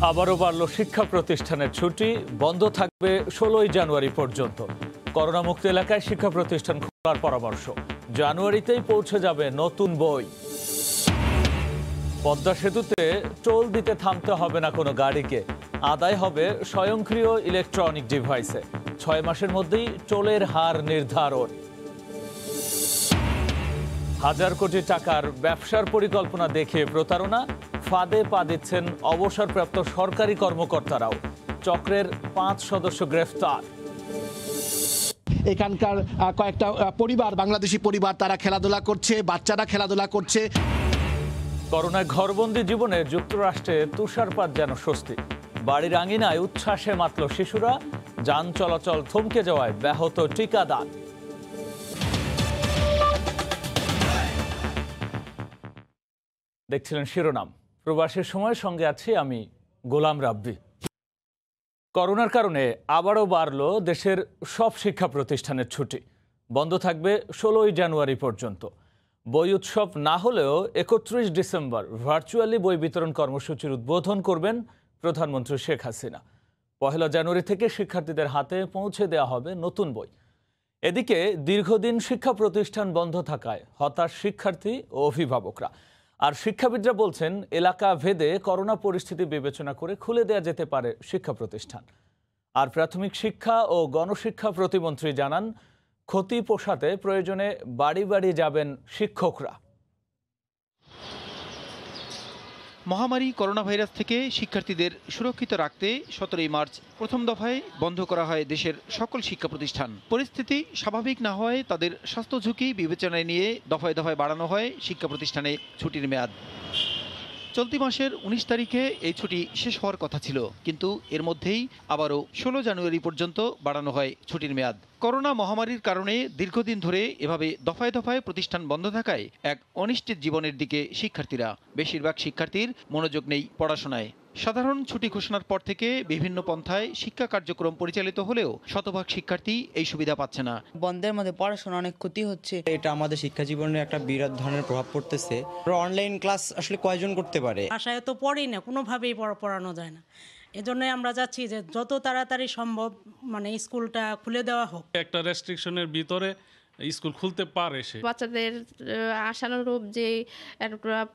আবারও বাড়ল শিক্ষা প্রতিষ্ঠানের ছুটি, বন্ধ থাকবে 16 জানুয়ারি পর্যন্ত। করোনা মুক্ত এলাকায় শিক্ষা প্রতিষ্ঠান খোলার পরামর্শ। জানুয়ারিতেই পৌঁছে যাবে নতুন বই। পদ্মা সেতুতে টোল দিতে থামতে হবে না কোনো গাড়িকে, আদায় হবে স্বয়ংক্রিয় ইলেকট্রনিক ডিভাইসে। 6 মাসের মধ্যেই টোলের হার নির্ধারণ। হাজার কোটি টাকার ব্যবসার পরিকল্পনা দেখে প্রতারণা, ফাঁদে পা দিচ্ছেন অবসরপ্রাপ্ত সরকারি কর্মকর্তারাও। চক্রের 5 সদস্য গ্রেফতার। এখানকার কয়েকটা পরিবার, বাংলাদেশি পরিবার, তারা খেলাধুলা করছে, বাচ্চারা খেলাধুলা করছে। করোনায় ঘরবন্দি জীবনে যুক্তরাষ্ট্রে তুষারপাত যেন স্বস্তি। বাড়ির আঙিনায় উচ্ছ্বাসে মাতল শিশুরা, যান চলাচল থমকে যাওয়ায় ব্যাহত টিকাদান। দেখছিলেন শিরোনাম। প্রবাসের সময়ের সঙ্গে আছি আমি গোলাম রাব্বি। করোনার কারণে আবারও বাড়ল দেশের সব শিক্ষা প্রতিষ্ঠানের ছুটি। বন্ধ থাকবে 16 জানুয়ারি পর্যন্ত। বই উৎসব না হলেও 31 ডিসেম্বর ভার্চুয়ালি বই বিতরণ কর্মসূচির উদ্বোধন করবেন প্রধানমন্ত্রী শেখ হাসিনা। 1 জানুয়ারি থেকে শিক্ষার্থীদের হাতে পৌঁছে দেওয়া হবে নতুন বই। এদিকে দীর্ঘদিন শিক্ষা প্রতিষ্ঠান বন্ধ থাকায় হতাশ শিক্ষার্থী ও অভিভাবকরা। আর শিক্ষাবিদরা বলছেন, এলাকা ভেদে করোনা পরিস্থিতি বিবেচনা করে খুলে দেওয়া যেতে পারে শিক্ষা প্রতিষ্ঠান। আর প্রাথমিক শিক্ষা ও গণশিক্ষা প্রতিমন্ত্রী জানান, ক্ষতি পোষাতে প্রয়োজনে বাড়ি বাড়ি যাবেন শিক্ষকরা। মহামারী করোনা ভাইরাস থেকে শিক্ষার্থীদের সুরক্ষিত রাখতে 17 মার্চ প্রথম দফায় বন্ধ করা হয় দেশের সকল শিক্ষা প্রতিষ্ঠান। পরিস্থিতি স্বাভাবিক না হওয়ায় তাদের স্বাস্থ্য ঝুঁকি বিবেচনায় নিয়ে দফায় দফায় বাড়ানো হয় শিক্ষা প্রতিষ্ঠানে ছুটির মেয়াদ। চলতি মাসের 19 তারিখে এই ছুটি শেষ হওয়ার কথা ছিল, কিন্তু এর মধ্যেই আবারও 16 জানুয়ারি পর্যন্ত বাড়ানো হয় ছুটির মেয়াদ। করোনা মহামারীর কারণে দীর্ঘদিন ধরে এভাবে দফায় দফায় প্রতিষ্ঠান বন্ধ থাকায় এক অনিশ্চিত জীবনের দিকে শিক্ষার্থীরা। বেশিরভাগ শিক্ষার্থীর মনোযোগ নেই পড়াশোনায়। সাধারণ ছুটি ঘোষণার পর থেকে বিভিন্ন পন্থায় শিক্ষা কার্যক্রম পরিচালিত হলেও শতভাগ শিক্ষার্থী এই সুবিধা পাচ্ছে না। বন্ধের মধ্যে পড়াশোনা অনেক ক্ষতি হচ্ছে। এটা আমাদের শিক্ষা জীবনে একটা বিরাট ধরনের প্রভাব পড়তেছে। অনলাইন ক্লাস আসলে কয়জন করতে পারে? ভাষায় তো পড়েই না, কোনোভাবেই পড়ানো যায় না। এজন্যই আমরা যাচ্ছি যে যত তাড়াতাড়ি সম্ভব স্কুলটা খুলে দেওয়া হোক। একটা রেস্ট্রিকশনের ভিতরে স্কুল খুলতে পারে, সে বাচ্চাদের আশানুরূপ যে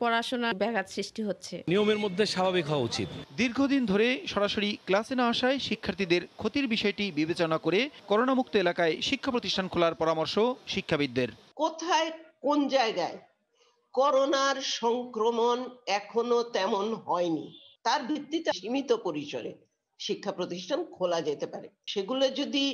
পড়াশোনা ব্যাঘাত সৃষ্টি হচ্ছে। নিয়মের মধ্যে স্বাভাবিক হওয়া উচিত। দীর্ঘদিন ধরে সরাসরি ক্লাসে না আসায় শিক্ষার্থীদের ক্ষতির বিষয়টি বিবেচনা করে করোনামুক্ত এলাকায় শিক্ষা প্রতিষ্ঠান খোলার পরামর্শ শিক্ষাবিদদের। কোথায় কোন জায়গায় করোনার সংক্রমণ এখনো তেমন হয়নি, তার ভিত্তিতে সীমিত পরিসরে শিক্ষা প্রতিষ্ঠান খোলা যেতে পারে। সেগুলো যদি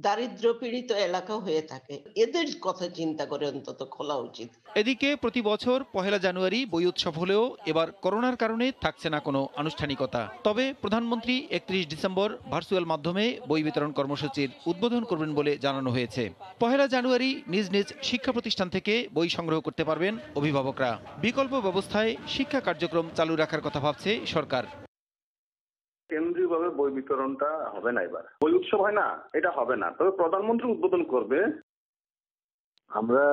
দারিদ্র পীড়িত এলাকা হয়ে থাকে, এদের কথা চিন্তা করে অন্তত খোলা উচিত। এদিকে প্রতি বছর 1 জানুয়ারি বই উৎসব হলেও এবার করোনার কারণে থাকছে না কোনো আনুষ্ঠানিকতা। তবে প্রধানমন্ত্রী 31 ডিসেম্বর ভার্চুয়াল মাধ্যমে বই বিতরণ কর্মসূচির উদ্বোধন করবেন বলে জানানো হয়েছে। 1 জানুয়ারি নিজ নিজ শিক্ষা প্রতিষ্ঠান থেকে বই সংগ্রহ করতে পারবেন অভিভাবকরা। বিকল্প ব্যবস্থায় শিক্ষা কার্যক্রম চালু রাখার কথা ভাবছে সরকার। কেন্দ্রীয়ভাবে বই বিতরণটা হবে না, এবার বই উৎসব হয় না, এটা হবে না, তবে প্রধানমন্ত্রী উদ্বোধন করবে। আমরা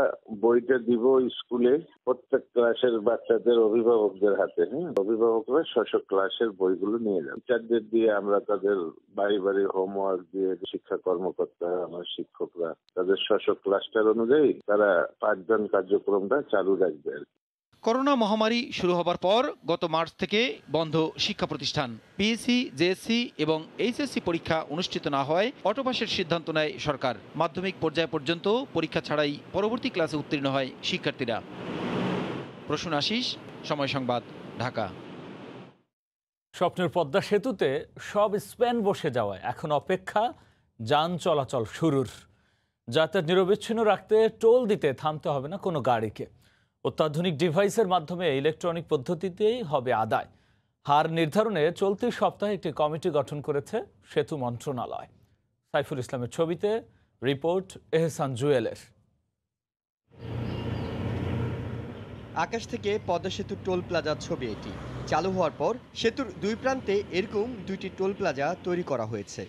বইটা দিব স্কুলে প্রত্যেক ক্লাসের বাচ্চাদের অভিভাবকদের হাতে। অভিভাবকরা স্ব ক্লাসের বইগুলো নিয়ে যান। টিচারদের দিয়ে আমরা তাদের বাড়ি বাড়ি হোমওয়ার্ক দিয়ে শিক্ষা কর্মকর্তা, আমার শিক্ষকরা তাদের স্ব ক্লাসটার অনুযায়ী তারা পাঠদান কার্যক্রমটা চালু রাখবে আর কি। করোনা মহামারী শুরু হবার পর গত মার্চ থেকে বন্ধ শিক্ষা প্রতিষ্ঠান। পিএসসি, জেএসসি এবং এইচএসসি পরীক্ষা অনুষ্ঠিত না হওয়ায় অটোপাসের সিদ্ধান্ত নেয় সরকার। মাধ্যমিক পর্যায় পর্যন্ত পরীক্ষা ছাড়াই পরবর্তী ক্লাসে উত্তীর্ণ হয় শিক্ষার্থীরা। প্রসূন আশিস, সময় সংবাদ, ঢাকা। স্বপ্নের পদ্মা সেতুতে সব স্প্যান বসে যাওয়ায় এখন অপেক্ষা যান চলাচল শুরুর। যাতায়াত নিরবিচ্ছিন্ন রাখতে টোল দিতে থামতে হবে না কোনো গাড়িকে। অত্যাধুনিক ডিভাইসের মাধ্যমে ইলেকট্রনিক পদ্ধতিতেই হবে আদায়। হার নির্ধারণে চলতি সপ্তাহে একটি কমিটি গঠন করেছে সেতু মন্ত্রণালয়। সাইফুল ইসলামের ছবিতে রিপোর্ট এহসান জুয়েলের। আকাশ থেকে পদ্মা সেতুর টোল প্লাজার ছবি এটি। চালু হওয়ার পর সেতুর দুই প্রান্তে এরকম 2টি টোল প্লাজা তৈরি করা হয়েছে।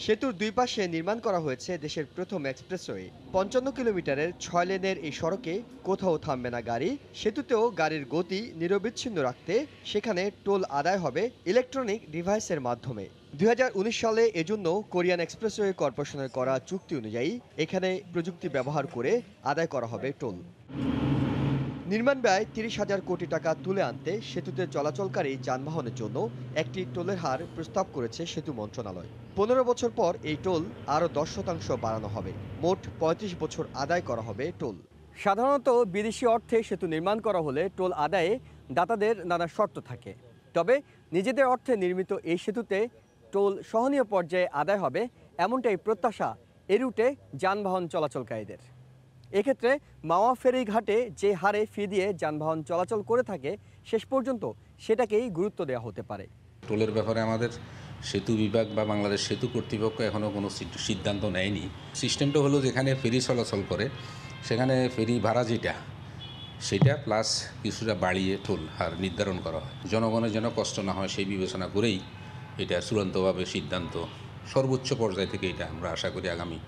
সেতুর দুই পাশে নির্মাণ করা হয়েছে দেশের প্রথম এক্সপ্রেসওয়ে। 55 কিলোমিটারের 6 লেনের এই সড়কে কোথাও থামবে না গাড়ি। সেতুতেও গাড়ির গতি নিরবিচ্ছিন্ন রাখতে সেখানে টোল আদায় হবে ইলেকট্রনিক ডিভাইসের মাধ্যমে। 2019 সালে এজন্য কোরিয়ান এক্সপ্রেসওয়ে কর্পোরেশনের করা চুক্তি অনুযায়ী এখানে প্রযুক্তি ব্যবহার করে আদায় করা হবে টোল। নির্মাণ ব্যয় 30,000 কোটি টাকা তুলে আনতে সেতুতে চলাচলকারী যানবাহনের জন্য একটি টোলের হার প্রস্তাব করেছে সেতু মন্ত্রণালয়। 15 বছর পর এই টোল আরও 10% বাড়ানো হবে। মোট 35 বছর আদায় করা হবে টোল। সাধারণত বিদেশি অর্থে সেতু নির্মাণ করা হলে টোল আদায়ে দাতাদের নানা শর্ত থাকে। তবে নিজেদের অর্থে নির্মিত এই সেতুতে টোল সহনীয় পর্যায়ে আদায় হবে এমনটাই প্রত্যাশা এ রুটে যানবাহন চলাচলকারীদের। এক্ষেত্রে মাওয়া ফেরি ঘাটে যে হারে ফি দিয়ে যানবাহন চলাচল করে থাকে শেষ পর্যন্ত সেটাকেই গুরুত্ব দেওয়া হতে পারে। টোলের ব্যাপারে আমাদের সেতু বিভাগ বা বাংলাদেশ সেতু কর্তৃপক্ষ এখনও কোনো সিদ্ধান্ত নেয়নি। সিস্টেমটা হলো যেখানে ফেরি চলাচল করে সেখানে ফেরি ভাড়া যেটা সেটা প্লাস কিছুটা বাড়িয়ে টোল হার নির্ধারণ করা হয়। জনগণের যেন কষ্ট না হয় সেই বিবেচনা করেই এটা চূড়ান্তভাবে সিদ্ধান্ত সর্বোচ্চ পর্যায় থেকে এটা আমরা আশা করি আগামী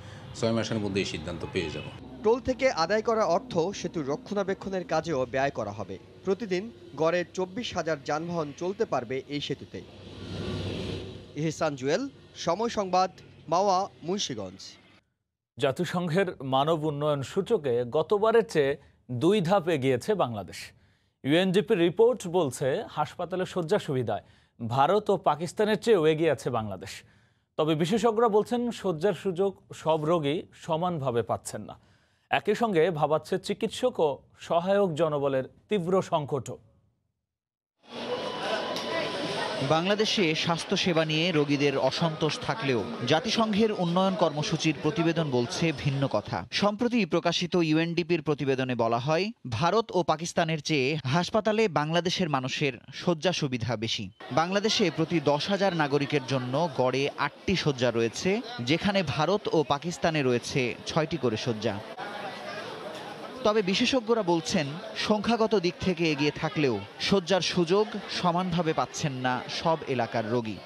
6 মাসের মধ্যে এই সিদ্ধান্ত পেয়ে যাব। টোল থেকে আদায় করা অর্থ সেতুর রক্ষণাবেক্ষণের কাজেও ব্যয় করা হবে। প্রতিদিন গড়ে 24,000 যানবাহন চলতে পারবে এই সেতুতে। ইহসান জুয়েল, সময় সংবাদ, মাওয়া, মুন্সিগঞ্জ। জাতিসংঘের মানব উন্নয়ন সূচকে গতবারের চেয়ে 2 ধাপ এগিয়েছে বাংলাদেশ। ইউএনডিপির রিপোর্ট বলছে হাসপাতালে শয্যা সুবিধায় ভারত ও পাকিস্তানের চেয়েও এগিয়ে আছে বাংলাদেশ। তবে বিশেষজ্ঞরা বলছেন শয্যার সুযোগ সব রোগী সমানভাবে পাচ্ছেন না। একই সঙ্গে ভাবাচ্ছে চিকিৎসক ও সহায়ক জনবলের তীব্র সংকটও। বাংলাদেশে স্বাস্থ্যসেবা নিয়ে রোগীদের অসন্তোষ থাকলেও জাতিসংঘের উন্নয়ন কর্মসূচির প্রতিবেদন বলছে ভিন্ন কথা। সম্প্রতি প্রকাশিত ইউএনডিপির প্রতিবেদনে বলা হয়, ভারত ও পাকিস্তানের চেয়ে হাসপাতালে বাংলাদেশের মানুষের শয্যা সুবিধা বেশি। বাংলাদেশে প্রতি 10,000 নাগরিকের জন্য গড়ে 8টি শয্যা রয়েছে, যেখানে ভারত ও পাকিস্তানে রয়েছে 6টি করে শয্যা। তবে বিশেষজ্ঞরা বলছেন সংখ্যাগত দিক থেকে এগিয়ে থাকলেও শয্যার সুযোগ সমানভাবে পাচ্ছেন না সব এলাকার রোগী।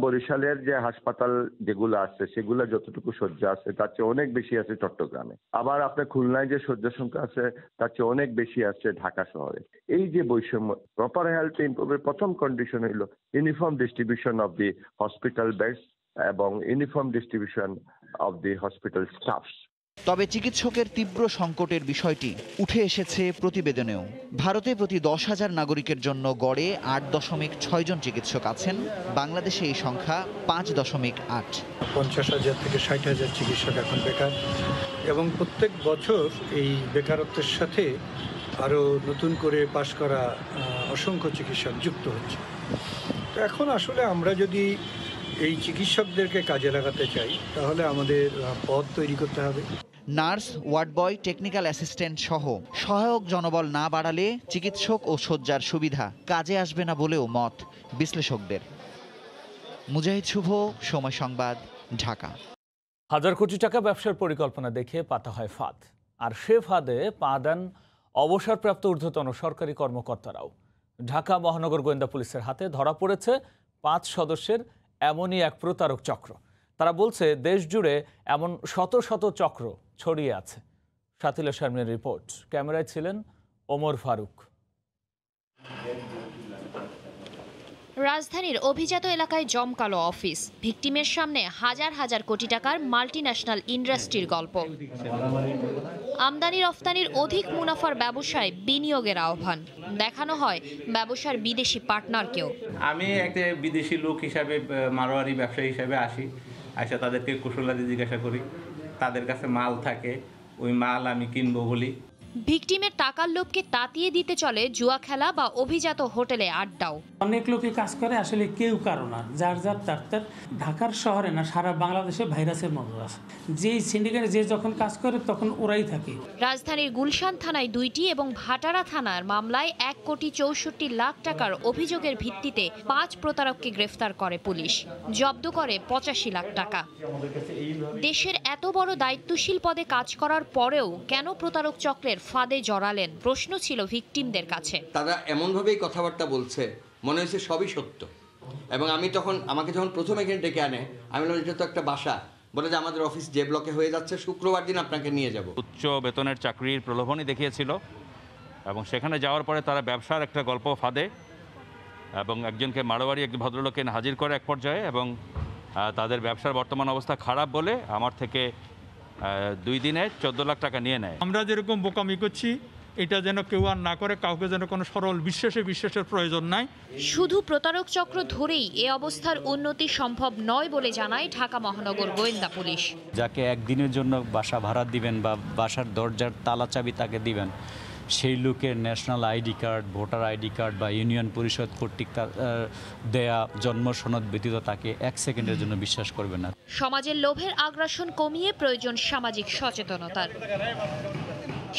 বরিশালের যে হাসপাতাল যেগুলো আছে সেগুলো যতটুকু শয্যা আছে তার চেয়ে অনেক বেশি আছে চট্টগ্রামে। আবার আপনার খুলনায় যে শয্যা সংখ্যা আছে তার চেয়ে অনেক বেশি আছে ঢাকা শহরে। এই যে বৈষম্য, প্রপার হেলথ ইমপ্রুভের প্রথম কন্ডিশন হইল uniform distribution of the hospital beds এবং uniform distribution of the hospital staffs. তবে চিকিৎসকের তীব্র সংকটের বিষয়টি উঠে এসেছে প্রতিবেদনেও। ভারতে প্রতি 10,000 নাগরিকের জন্য গড়ে 8.6 জন চিকিৎসক আছেন, বাংলাদেশে এই সংখ্যা 5.8। 50,000 থেকে 60,000 চিকিৎসক এখন বেকার এবং প্রত্যেক বছর এই বেকারত্বের সাথে আরও নতুন করে পাশ করা অসংখ্য চিকিৎসক যুক্ত হচ্ছে। তো এখন আসলে আমরা যদি এই চিকিৎসকদেরকে কাজে লাগাতে চাই তাহলে আমাদের পদ তৈরি করতে হবে। Nurse, ward boy, technical assistant সহ সহায়ক জনবল না বাড়ালে চিকিৎসক ও শয্যার সুবিধা কাজে আসবে না বলেও মত বিশ্লেষকদের। মুজাহিদ শুভ, সময় সংবাদ, ঢাকা। হাজার কোটি টাকা ব্যবসার পরিকল্পনা দেখে পাতা হয় ফাঁদ, আর সে ফাঁদে পা দেন অবসরপ্রাপ্ত ঊর্ধ্বতন সরকারি কর্মকর্তারাও। ঢাকা মহানগর গোয়েন্দা পুলিশের হাতে ধরা পড়েছে 5 সদস্যের এমনই এক প্রতারক চক্র। তারা বলছে দেশ জুড়ে এমন শত শত চক্র ছড়িয়ে আছে। শাতিলা শারমিনের রিপোর্ট, ক্যামেরায় ছিলেন ওমর ফারুক। রাজধানীর অভিজাত এলাকায় জমকালো অফিস, ভিকটিমের সামনে হাজার হাজার কোটি টাকার মাল্টিন্যাশনাল ইন্ডাস্ট্রির গল্প। আমদানি রফতানির অধিক মুনাফার ব্যবসায় বিনিয়োগের আহ্বান দেখানো হয় ব্যবসার বিদেশি পার্টনারকেও। আমি একটা বিদেশি লোক হিসাবে, মারোয়ারি ব্যবসায়ী হিসাবে আসি, তাদেরকে কুশলাদি জিজ্ঞাসা করি, তাদের কাছে মাল থাকে, ওই মাল আমি কিনবো বলি। ভিকটিমের টাকার লোভকে তাতিয়ে দিতে চলে জুয়া খেলা বা অভিজাত হোটেলে আড্ডাও। অনেক লোকে কাজ করে, আসলে কেউ কারো না, যার যার তার ঢাকার শহরে না সারা বাংলাদেশে ভাইরাসের মতো আছে। যেই সিন্ডিকেটে যে যখন কাজ করে তখন ওরাই থাকে। রাজধানীর গুলশান থানায় 2টি এবং ভাটারা থানার মামলায় 1,64 লাখ টাকার অভিযোগের ভিত্তিতে 5 প্রতারককে গ্রেফতার করে পুলিশ, জব্দ করে 85 লাখ টাকা। দেশের এত বড় দায়িত্বশীল পদে কাজ করার পরেও কেন প্রতারক চক্রের ফাঁদে জড়ালেন প্রশ্ন ছিল ভিকটিমদের কাছে। তারা এমনভাবেই কথাবার্তা বলছে, মনে হয়েছে সবই সত্য, এবং আমি আমাকে যখন প্রথম এখানে ডেকে আনে, আমি বললাম এটা তো একটা বাসা, বলে যে আমাদের অফিস যে ব্লকে হয়ে যাচ্ছে, শুক্রবার দিন আপনাকে নিয়ে যাব। উচ্চ বেতনের চাকরির প্রলোভনই দেখিয়েছিল এবং সেখানে যাওয়ার পরে তারা ব্যবসার একটা গল্প ফাঁদে এবং একজনকে মারোয়ারি এক ভদ্রলোককে হাজির করে এক পর্যায়ে, এবং তাদের ব্যবসার বর্তমান অবস্থা খারাপ বলে আমার থেকে 2 দিনে 14 লাখ টাকা নিয়ে নেয়। আমরা যেরকম বোকামি করছি এটা যেন কেউ আর না করে, কাউকে যেন কোনো সরল বিশ্বাসের প্রয়োজন নাই। শুধু প্রতারক চক্র ধরেই এ অবস্থার উন্নতি সম্ভব নয় বলে জানায় ঢাকা মহানগর গোয়েন্দা পুলিশ। যাকে একদিনের জন্য বাসা ভাড়া দিবেন বা বাসার দরজার তালা চাবি তাকে দিবেন, সেই লোকের national ID card, voter ID card বা ইউনিয়ন পরিষদ কর্তৃক দেয়া জন্ম সনদ ব্যতীত তাকে 1 সেকেন্ডের জন্য বিশ্বাস করবে না। সমাজের লোভের আগ্রাসন কমিয়ে প্রয়োজন সামাজিক সচেতনতার।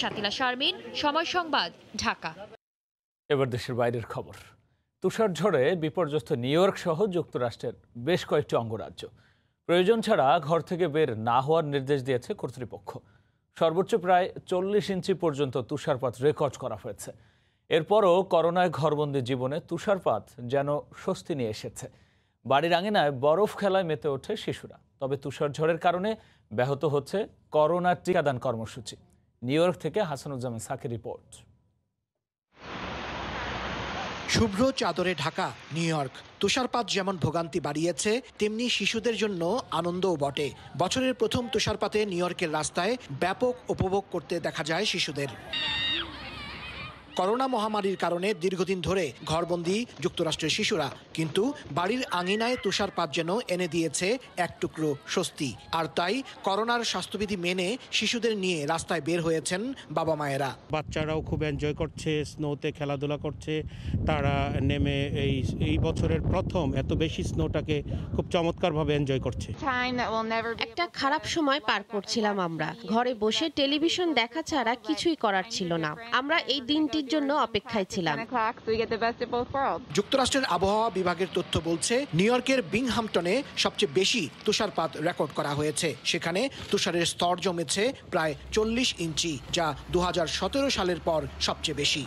শাতিলা শারমিন, সময় সংবাদ, ঢাকা। এবার দেশের বাইরের খবর। তুষার ঝড়ে বিপর্যস্ত নিউ ইয়র্ক সহ যুক্তরাষ্ট্রের বেশ কয়েকটি অঙ্গরাজ্য প্রয়োজন ছাড়া ঘর থেকে বের না হওয়ার নির্দেশ দিয়েছে কর্তৃপক্ষ। সর্বোচ্চ প্রায় 40 ইঞ্চি পর্যন্ত তুষারপাত রেকর্ড করা হয়েছে। এরপরও করোনায় ঘরবন্দি জীবনে তুষারপাত যেন স্বস্তি নিয়ে এসেছে। বাড়ির আঙিনায় বরফ খেলায় মেতে ওঠে শিশুরা। তবে তুষার ঝড়ের কারণে ব্যাহত হচ্ছে করোনা টিকাদান কর্মসূচি। নিউ ইয়র্ক থেকে হাসানুজ্জামান সাকির রিপোর্ট। শুভ্র চাদরে ঢাকা নিউ ইয়র্ক। তুষারপাত যেমন ভোগান্তি বাড়িয়েছে, তেমনি শিশুদের জন্য আনন্দও বটে। বছরের প্রথম তুষারপাতে নিউ ইয়র্কের রাস্তায় ব্যাপক উপভোগ করতে দেখা যায় শিশুদের। করোনা মহামারীর কারণে দীর্ঘদিন ধরে ঘরবন্দি যুক্তরাষ্ট্রের শিশুরা, কিন্তু বাড়ির আঙিনায় তুষারপাত যেন এনে দিয়েছে এক টুকরো স্বস্তি। আর তাই করোনার স্বাস্থ্যবিধি মেনে শিশুদের নিয়ে রাস্তায় বের হয়েছেন বাবা মায়েরা। বাচ্চারাও খুব এনজয় করছে, স্নোতে খেলাধুলা করছে। তারা নেমে এই বছরের প্রথম এত বেশি স্নোটাকে খুব চমৎকারভাবে এনজয় করছে। একটা খারাপ সময় পার করছিলাম আমরা। ঘরে বসে টেলিভিশন দেখা ছাড়া কিছুই করার ছিল না। আমরা এই দিনটি জন্য অপেক্ষায় ছিলাম। যুক্তরাষ্ট্রের আবহাওয়া বিভাগের তথ্য বলছে নিউ ইয়র্কের বিংহামটনে সবচেয়ে বেশি তুষারপাত রেকর্ড করা হয়েছে। সেখানে তুষারের স্তর জমেছে প্রায় 40 ইঞ্চি, যা 2017 সালের পর সবচেয়ে বেশি।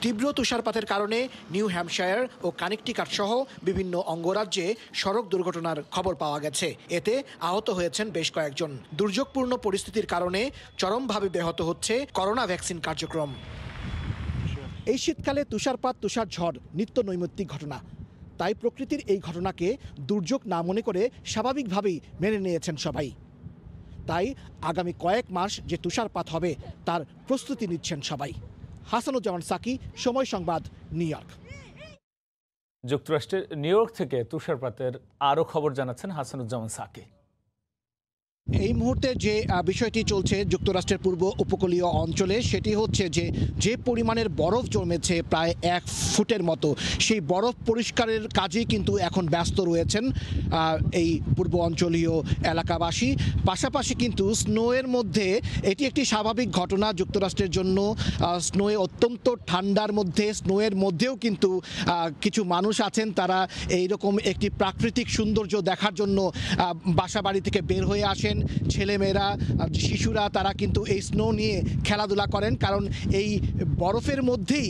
তীব্র তুষারপাতের কারণে নিউ হ্যাম্পশায়ার ও কানেকটিকাট সহ বিভিন্ন অঙ্গরাজ্যে সড়ক দুর্ঘটনার খবর পাওয়া গেছে। এতে আহত হয়েছেন বেশ কয়েকজন। দুর্যোগপূর্ণ পরিস্থিতির কারণে চরমভাবে ব্যাহত হচ্ছে করোনা ভ্যাকসিন কার্যক্রম। এই শীতকালে তুষারপাত, তুষার ঝড় নিত্য নৈমিত্তিক ঘটনা। তাই প্রকৃতির এই ঘটনাকে দুর্যোগ না মনে করে স্বাভাবিকভাবেই মেনে নিয়েছেন সবাই। তাই আগামী কয়েক মাস যে তুষারপাত হবে তার প্রস্তুতি নিচ্ছেন সবাই। হাসানুজ্জামান সাকি, সময় সংবাদ, নিউ ইয়র্ক। যুক্তরাষ্ট্রের নিউ ইয়র্ক থেকে তুষারপাতের আরও খবর জানাচ্ছেন হাসানুজ্জামান সাকি। এই মুহূর্তে যে বিষয়টি চলছে যুক্তরাষ্ট্রের পূর্ব উপকূলীয় অঞ্চলে, সেটি হচ্ছে যে পরিমাণের বরফ জমেছে প্রায় 1 ফুটের মতো, সেই বরফ পরিষ্কারের কাজে কিন্তু এখন ব্যস্ত রয়েছেন এই পূর্ব অঞ্চলীয় এলাকাবাসী। পাশাপাশি কিন্তু স্নোয়ের মধ্যে এটি একটি স্বাভাবিক ঘটনা যুক্তরাষ্ট্রের জন্য। স্নোয়ে অত্যন্ত ঠান্ডার মধ্যে, স্নোয়ের মধ্যেও কিন্তু কিছু মানুষ আছেন, তারা এইরকম একটি প্রাকৃতিক সৌন্দর্য দেখার জন্য বাসা বাড়ি থেকে বের হয়ে আসেন। ছেলেমেয়েরা, শিশুরা তারা কিন্তু এই স্নো নিয়ে খেলাধুলা করেন, কারণ এই বরফের মধ্যেই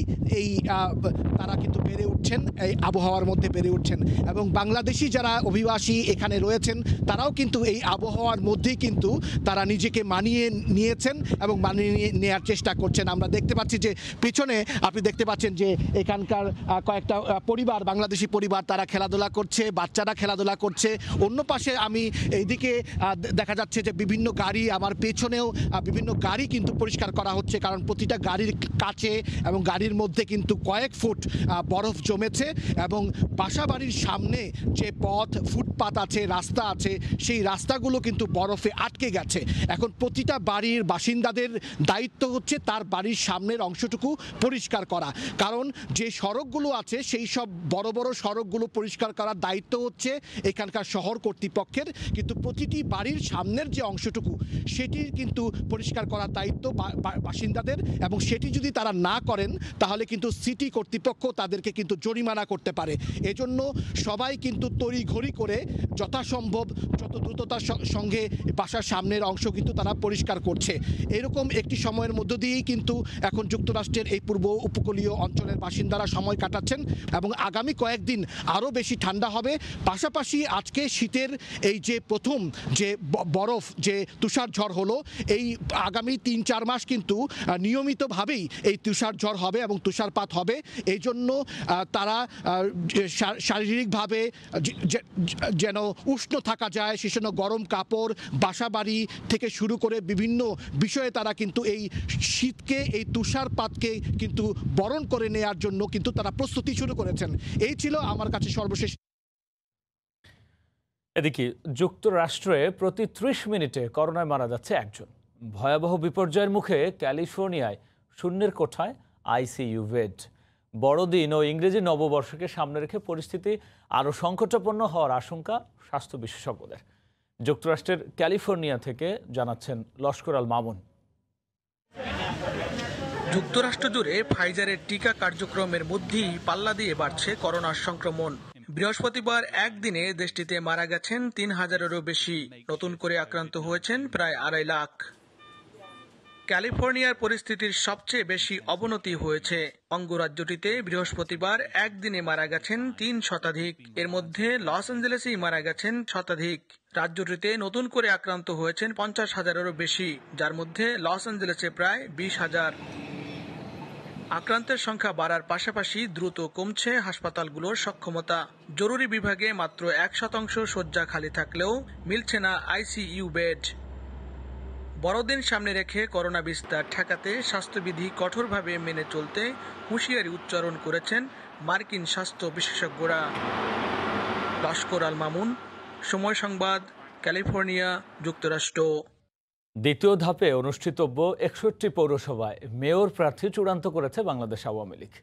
তারা কিন্তু বেড়ে উঠছেন, এই আবহাওয়ার মধ্যে বেড়ে উঠছেন। এবং বাংলাদেশি যারা অভিবাসী এখানে রয়েছেন তারাও কিন্তু এই আবহাওয়ার মধ্যেই কিন্তু তারা নিজেকে মানিয়ে নিয়েছেন এবং মানিয়ে নেওয়ার চেষ্টা করছেন। আমরা দেখতে পাচ্ছি যে পিছনে আপনি দেখতে পাচ্ছেন যে এখানকার কয়েকটা পরিবার, বাংলাদেশি পরিবার, তারা খেলাধুলা করছে, বাচ্চারা খেলাধুলা করছে। অন্য পাশে আমি এইদিকে দেখা যাচ্ছে যে বিভিন্ন গাড়ি, আমার পেছনেও বিভিন্ন গাড়ি কিন্তু পরিষ্কার করা হচ্ছে, কারণ প্রতিটা গাড়ির কাছে এবং গাড়ির মধ্যে কিন্তু কয়েক ফুট বরফ জমেছে। এবং বাসা বাড়ির সামনে যে পথ, ফুটপাত আছে, রাস্তা আছে, সেই রাস্তাগুলো কিন্তু বরফে আটকে গেছে। এখন প্রতিটা বাড়ির বাসিন্দাদের দায়িত্ব হচ্ছে তার বাড়ির সামনের অংশটুকু পরিষ্কার করা, কারণ যে সড়কগুলো আছে সেই সব বড় বড় সড়কগুলো পরিষ্কার করার দায়িত্ব হচ্ছে এখানকার শহর কর্তৃপক্ষের। কিন্তু প্রতিটি বাড়ির সামনে সামনের যে অংশটুকু সেটি কিন্তু পরিষ্কার করার দায়িত্ব বাসিন্দাদের, এবং সেটি যদি তারা না করেন তাহলে কিন্তু সিটি কর্তৃপক্ষ তাদেরকে কিন্তু জরিমানা করতে পারে। এজন্য সবাই কিন্তু তড়িঘড়ি করে যথাসম্ভব যত দ্রুততার সঙ্গে বাসার সামনের অংশ কিন্তু তারা পরিষ্কার করছে। এরকম একটি সময়ের মধ্য দিয়েই কিন্তু এখন যুক্তরাষ্ট্রের এই পূর্ব উপকূলীয় অঞ্চলের বাসিন্দারা সময় কাটাচ্ছেন, এবং আগামী কয়েকদিন আরও বেশি ঠান্ডা হবে। পাশাপাশি আজকে শীতের এই যে প্রথম যে বরফ যে তুষার ঝড় হলো, এই আগামী ৩-৪ মাস কিন্তু নিয়মিতভাবেই এই তুষার ঝড় হবে এবং তুষারপাত হবে। এই জন্য তারা শারীরিকভাবে যেন উষ্ণ থাকা যায় সেজন্য গরম কাপড়, বাসাবাড়ি থেকে শুরু করে বিভিন্ন বিষয়ে তারা কিন্তু এই শীতকে, এই তুষারপাতকে কিন্তু বরণ করে নেয়ার জন্য কিন্তু তারা প্রস্তুতি শুরু করেছেন। এই ছিল আমার কাছে সর্বশেষ। এদিকে যুক্তরাষ্ট্রে প্রতি ৩০ মিনিটে করোনায় মারা যাচ্ছে একজন। ভয়াবহ বিপর্যয়ের মুখে ক্যালিফোর্নিয়ায় শূন্যের কোঠায় আইসিইউ বেড। বড়দিন ও ইংরেজি নববর্ষকে সামনে রেখে পরিস্থিতি আরও সংকটাপন্ন হওয়ার আশঙ্কা স্বাস্থ্য বিশেষজ্ঞদের। যুক্তরাষ্ট্রের ক্যালিফোর্নিয়া থেকে জানাচ্ছেন লস্কর আল মামুন। যুক্তরাষ্ট্র জুড়ে ফাইজারের টিকা কার্যক্রমের মধ্যেই পাল্লা দিয়ে বাড়ছে করোনার সংক্রমণ। বৃহস্পতিবার একদিনে দেশটিতে মারা গেছেন ৩,০০০-এরও বেশি, নতুন করে আক্রান্ত হয়েছেন প্রায় ২.৫ লাখ। ক্যালিফোর্নিয়ার পরিস্থিতির সবচেয়ে বেশি অবনতি হয়েছে। অঙ্গরাজ্যটিতে বৃহস্পতিবার একদিনে মারা গেছেন ৩ শতাধিক। এর মধ্যে লস অ্যাঞ্জেলেসেই মারা গেছেন শতাধিক। রাজ্যটিতে নতুন করে আক্রান্ত হয়েছেন ৫০,০০০-এরও বেশি, যার মধ্যে লস অ্যাঞ্জেলেসে প্রায় ২০,০০০। আক্রান্তের সংখ্যা বাড়ার পাশাপাশি দ্রুত কমছে হাসপাতালগুলোর সক্ষমতা। জরুরি বিভাগে মাত্র ১% শয্যা খালি থাকলেও মিলছে না আইসিইউ বেড। বড়দিন সামনে রেখে করোনা বিস্তার ঠেকাতে স্বাস্থ্যবিধি কঠোরভাবে মেনে চলতে হুঁশিয়ারি উচ্চারণ করেছেন মার্কিন স্বাস্থ্য বিশেষজ্ঞরা। লস্কর আল মামুন, সময় সংবাদ, ক্যালিফোর্নিয়া, যুক্তরাষ্ট্র। দ্বিতীয় ধাপে অনুষ্ঠিতব্য ৬১ পৌরসভায় মেয়র প্রার্থী চূড়ান্ত করেছে বাংলাদেশ আওয়ামী লীগ।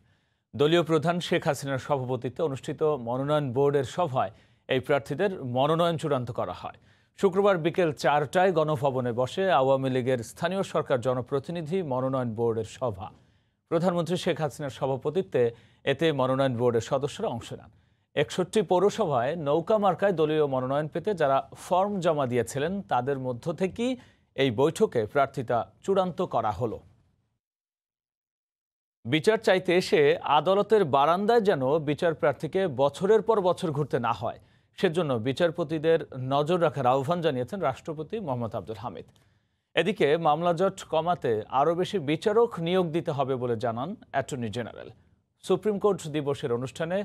দলীয় প্রধান শেখ হাসিনার সভাপতিত্বে অনুষ্ঠিত মনোনয়ন বোর্ডের সভায় এই প্রার্থীদের মনোনয়ন চূড়ান্ত করা হয়। শুক্রবার বিকেল ৪টায় গণভবনে বসে আওয়ামী লীগের স্থানীয় সরকার জনপ্রতিনিধি মনোনয়ন বোর্ডের সভা। প্রধানমন্ত্রী শেখ হাসিনার সভাপতিত্বে এতে মনোনয়ন বোর্ডের সদস্যরা অংশ নেন। ৬১ পৌরসভায় নৌকা মার্কায় দলীয় মনোনয়ন পেতে যারা ফর্ম জমা দিয়েছিলেন তাদের মধ্য থেকেই এই বৈঠকে প্রার্থিতা চূড়ান্ত করা হলো। বিচার চাইতে এসে আদালতের বারান্দায় যেন বিচার প্রার্থীকে বছরের পর বছর ঘুরতে না হয়, সেজন্য বিচারপতিদের নজর রাখার আহ্বান জানিয়েছেন রাষ্ট্রপতি মোহাম্মদ আব্দুল হামিদ। এদিকে মামলা জট কমাতে আরও বেশি বিচারক নিয়োগ দিতে হবে বলে জানান অ্যাটর্নি জেনারেল। সুপ্রিম কোর্ট দিবসের অনুষ্ঠানে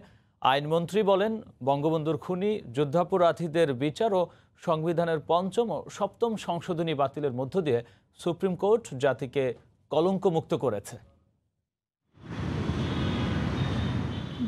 আইনমন্ত্রী বলেন, বঙ্গবন্ধুর খুনি যুদ্ধাপরাধীদের বিচার ও সংবিধানের ৫ম ও ৭ম সংশোধনী বাতিলের মধ্য দিয়ে সুপ্রিম কোর্ট জাতিকে কলঙ্কমুক্ত করেছে।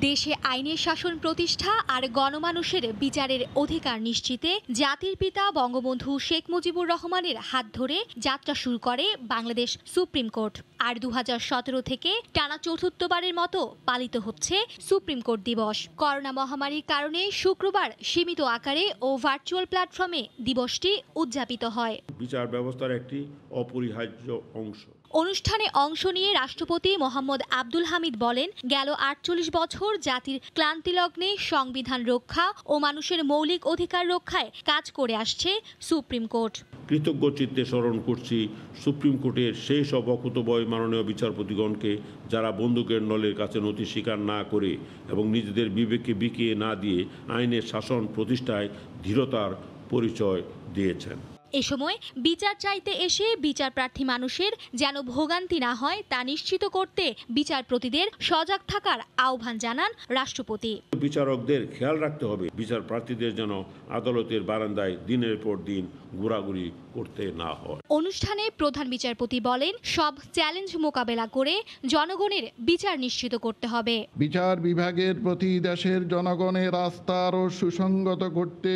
দেশে আইনের শাসন প্রতিষ্ঠা আর গণমানুষের বিচারের অধিকার নিশ্চিতে জাতির পিতা বঙ্গবন্ধু শেখ মুজিবুর রহমানের হাত ধরে যাত্রা শুরু করে বাংলাদেশ সুপ্রিম কোর্ট। আর ২০১৭ থেকে টানা চতুর্থবারের মতো পালিত হচ্ছে সুপ্রিম কোর্ট দিবস। করোনা মহামারীর কারণে শুক্রবার সীমিত আকারে ও ভার্চুয়াল প্ল্যাটফর্মে দিবসটি উদযাপিত হয়। বিচার ব্যবস্থার একটি অপরিহার্য অংশ। অনুষ্ঠানে অংশ নিয়ে রাষ্ট্রপতি মোহাম্মদ আব্দুল হামিদ বলেন, গেল ৪৮ বছর জাতির ক্লান্তিলগ্নে সংবিধান রক্ষা ও মানুষের মৌলিক অধিকার রক্ষায় কাজ করে আসছে সুপ্রিম কোর্ট। কৃতজ্ঞ চিত্তে স্মরণ করছি সুপ্রিম কোর্টের সেই সব অকুতোভয় মাননীয় বিচারপতিগণকে যারা বন্দুকের নলের কাছে নতি স্বীকার না করে এবং নিজেদের বিবেককে বিকিয়ে না দিয়ে আইনের শাসন প্রতিষ্ঠায় দৃঢ়তার পরিচয় দিয়েছেন। এ সময় বিচার চাইতে এসে বিচার প্রার্থী মানুষের যেন ভোগান্তি না হয় তা নিশ্চিত করতে বিচারপতিদের সজাগ থাকার আহ্বান জানান রাষ্ট্রপতি। বিচারকদের খেয়াল রাখতে হবে বিচার প্রার্থীদের যেন আদালতের বারান্দায় দিনের পর দিন ঘোরাঘুরি করতে না হয়। অনুষ্ঠানে প্রধান বিচারপতি বলেন, সব চ্যালেঞ্জ মোকাবেলা করে জনগণের বিচার নিশ্চিত করতে হবে। বিচার বিভাগের প্রতি দেশের জনগণের আস্থা আরও সুসংগত করতে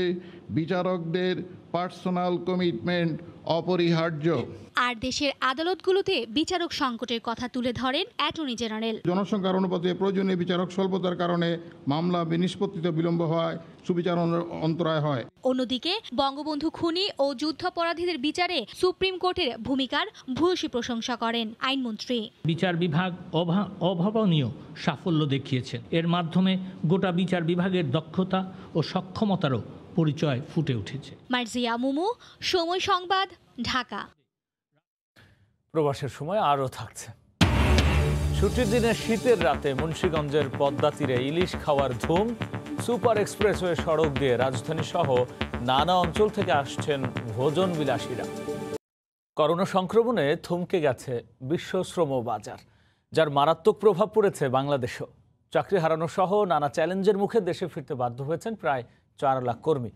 বিচারকদের পার্সোনাল কমিটমেন্ট অপরিহার্য। আর দেশের আদালতগুলোতে বিচারক সংকটের কথা তুলে ধরেন অ্যাটর্নি জেনারেল। জনসংখ্যার অনুপাতে প্রয়োজনীয় বিচারক স্বল্পতার কারণে মামলা নিষ্পত্তিতে বিলম্ব হওয়ায় সুবিচার অন্তরায় হয়। অন্যদিকে বঙ্গবন্ধু খুনি ও যুদ্ধাপরাধীদের বিচারে সুপ্রিম কোর্টের ভূমিকার ভূয়সী প্রশংসা করেন আইনমন্ত্রী। বিচার বিভাগ অভাবনীয় সাফল্য দেখিয়েছে। এর মাধ্যমে গোটা বিচার বিভাগের দক্ষতা ও সক্ষমতারও পরিচয় ফুটে উঠেছে। মার্জিয়া মুমু, সময় সংবাদ, ঢাকা। প্রবাসের সময় আরও থাকছে। ছুটির দিনে শীতের রাতে মুন্সিগঞ্জের পদ্মা তীরে ইলিশ খাওয়ার ধুম। সুপার এক্সপ্রেসওয়ে সড়ক দিয়ে রাজধানী সহ নানা অঞ্চল থেকে আসছেন ভোজন বিলাসীরা। করোনা সংক্রমণে থমকে গেছে বিশ্ব শ্রম বাজার, যার মারাত্মক প্রভাব পড়েছে বাংলাদেশেও। চাকরি হারানো সহ নানা চ্যালেঞ্জের মুখে দেশে ফিরতে বাধ্য হয়েছেন প্রায় 4 লাখ কর্মী।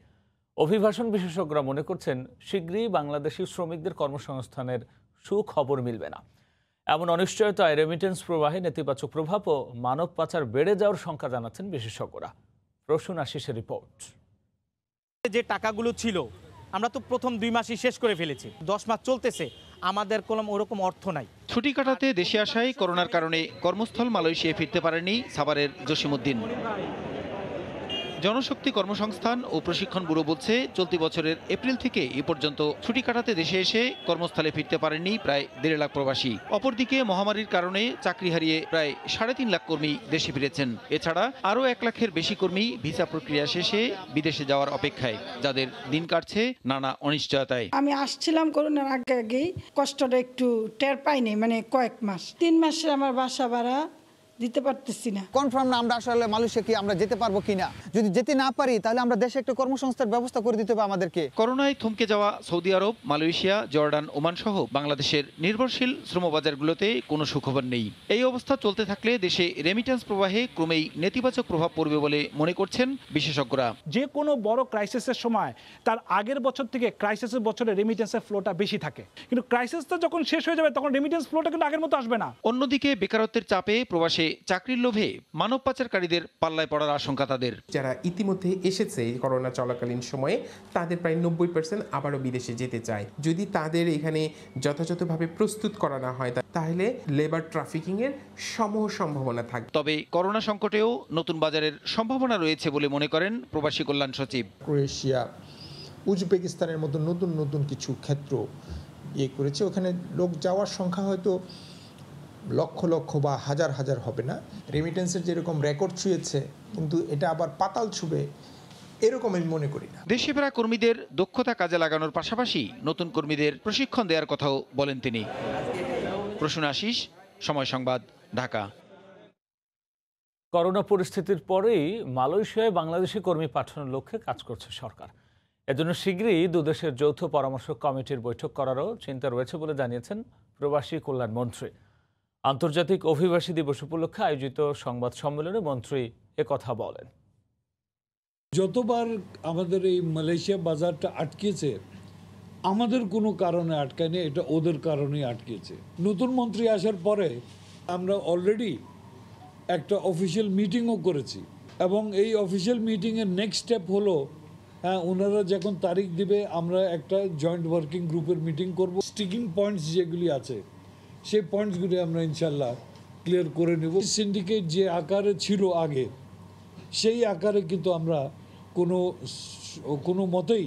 অভিবাসন বিশেষজ্ঞরা মনে করছেন শীঘ্রই বাংলাদেশি শ্রমিকদের কর্মসংস্থানের সুখবর মিলবে না। এমন অনিশ্চয়তায় রেমিটেন্স প্রবাহে নেতিবাচক প্রভাব ও মানব পাচার বেড়ে যাওয়ার শঙ্কা জানাচ্ছেন বিশেষজ্ঞরা। প্রসূন আশিসের রিপোর্ট। যে টাকাগুলো ছিল আমরা তো প্রথম 2 মাসই শেষ করে ফেলেছি, 10 মাস চলতেছে, আমাদের কোনো ওরকম অর্থ নাই। ছুটি কাটাতে দেশে আসায় করোনার কারণে কর্মস্থল মালয়েশিয়ায় ফিরতে পারেনি সাভারের জসিমউদ্দিন। জনশক্তি কর্মসংস্থান ও প্রশিক্ষণ ব্যুরো বলছে চলতি বছরের এপ্রিল থেকে এ পর্যন্ত ছুটি কাটাতে দেশে এসে কর্মস্থলে ফিরতে পারেননি প্রায় 1.5 লাখ প্রবাসী। অপরদিকে মহামারীর কারণে চাকরি হারিয়ে প্রায় 3.5 লাখ কর্মী দেশে ফিরেছেন। এছাড়া আরও 1 লাখের বেশি কর্মী ভিসা প্রক্রিয়া শেষে বিদেশে যাওয়ার অপেক্ষায়, যাদের দিন কাটছে নানা অনিশ্চয়তায়। আমি আসছিলাম করোনার আগেই, কষ্টটা একটু টের পাইনি, মানে কয়েক মাস, 3 মাসে আমার বাসা ভাড়া দিতে পারতেছি না। কনফার্ম না আমরা আসলে মালয়েশিয়া কি আমরা যেতে পারবো কিনা। যদি যেতে না পারি তাহলে আমরা দেশে একটা কর্মসংস্থার ব্যবস্থা করে দিতে হবে আমাদেরকে। করোনায় থমকে যাওয়া সৌদি আরব, মালয়েশিয়া, জর্ডান, ওমান সহ বাংলাদেশের নির্ভরশীল শ্রমবাজারগুলোতে কোনো সুখবর নেই। এই অবস্থা চলতে থাকলে দেশে রেমিটেন্স প্রবাহে ক্রমেই নেতিবাচক প্রভাব পড়বে বলে মনে করছেন বিশেষজ্ঞরা। যে কোনো বড় ক্রাইসিসের সময় তার আগের বছর থেকে ক্রাইসিসের বছরে রেমিটেন্সের ফ্লোটা বেশি থাকে, কিন্তু ক্রাইসিসটা যখন শেষ হয়ে যাবে তখন রেমিটেন্স ফ্লোটা কিন্তু আগের মতো আসবে না। অন্যদিকে বেকারত্বের চাপে প্রবাসে চাকরির লোভে মানব পাচারকারীদের পাল্লায় পড়ার আশঙ্কা তাদের। যারা ইতিমধ্যে এসেছে করোনা চলাকালীন সময়ে তাদের প্রায় 90% আবারও বিদেশে যেতে চায়। যদি তাদের এখানে যথাযথভাবে প্রস্তুত করা না হয় তাহলে লেবার ট্রাফিকিং এর সমূহ সম্ভাবনা থাকবে। তবে করোনা সংকটেও নতুন বাজারের সম্ভাবনা রয়েছে বলে মনে করেন প্রবাসী কল্যাণ সচিব। ক্রোয়েশিয়া, উজবেকিস্তানের মতো নতুন নতুন কিছু ক্ষেত্র করেছে। ওখানে লোক যাওয়ার সংখ্যা হয়তো লক্ষ লক্ষ বা হাজার হাজার হবে না। রেমিটেন্সের যেরকম রেকর্ড ছুঁয়েছে, কিন্তু এটা আবার পাতাল ছুবে এরকম আমি মনে করি না। দেশে ফেরা কর্মীদের দক্ষতা কাজে লাগানোর পাশাপাশি নতুন কর্মীদের প্রশিক্ষণ দেওয়ার কথাও বলেন তিনি। প্রসূন আশিস, সময় সংবাদ, ঢাকা। করোনা পরিস্থিতির পরেই মালয়েশিয়ায় বাংলাদেশি কর্মী পাঠানোর লক্ষ্যে কাজ করছে সরকার। এজন্য শীঘ্রই দুদেশের যৌথ পরামর্শ কমিটির বৈঠক করারও চিন্তা রয়েছে বলে জানিয়েছেন প্রবাসী কল্যাণ মন্ত্রী। আন্তর্জাতিক অভিবাসী দিবস উপলক্ষে আয়োজিত সংবাদ সম্মেলনে মন্ত্রী একথা বলেন। যতবার আমাদের এই মালয়েশিয়া বাজারটা আটকেছে, আমাদের কোনো কারণে আটকায়নি, এটা ওদের কারণেই আটকেছে। নতুন মন্ত্রী আসার পরে আমরা অলরেডি একটা অফিসিয়াল মিটিংও করেছি, এবং এই অফিসিয়াল মিটিংয়ের নেক্সট স্টেপ হলো ওনারা যখন তারিখ দিবে আমরা একটা জয়েন্ট ওয়ার্কিং গ্রুপের মিটিং করব। স্টিকিং পয়েন্টস যেগুলি আছে সেই পয়েন্টসগুলি আমরা ইনশাল্লাহ ক্লিয়ার করে নেব। সিন্ডিকেট যে আকারে ছিল আগে, সেই আকারে কিন্তু আমরা কোনো মতেই,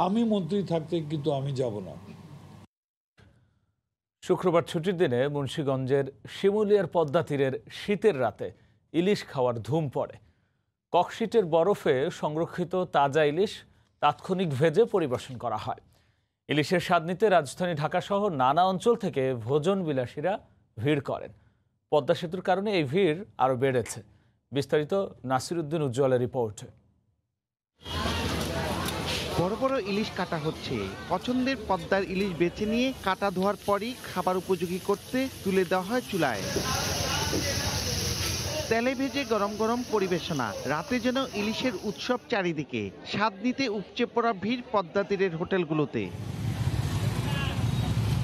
আমি মন্ত্রী থাকতে কিন্তু আমি যাব না। শুক্রবার ছুটির দিনে মুন্সিগঞ্জের শিমুলিয়ার পদ্মা তীরের শীতের রাতে ইলিশ খাওয়ার ধুম পড়ে। ককশিটের বরফে সংরক্ষিত তাজা ইলিশ তাৎক্ষণিক ভেজে পরিবেশন করা হয়। ইলিশের স্বাদ নিতে রাজধানী ঢাকাসহ নানা অঞ্চল থেকে ভোজন বিলাসীরা ভিড় করেন। পদ্মা সেতুর কারণে এই ভিড় আরও বেড়েছে। বিস্তারিত নাসিরউদ্দিন উজ্জ্বলের রিপোর্টে। বড় বড় ইলিশ কাটা হচ্ছে। পছন্দের পদ্মার ইলিশ বেছে নিয়ে কাটা ধোয়ার পরই খাবার উপযোগী করতে তুলে দেওয়া হয় চুলায়। তেলে ভেজে গরম গরম পরিবেশনা। রাতে যেন ইলিশের উৎসব চারিদিকে। স্বাদ নিতে উপচে পড়া ভিড় পদ্মা তীরের হোটেলগুলোতে।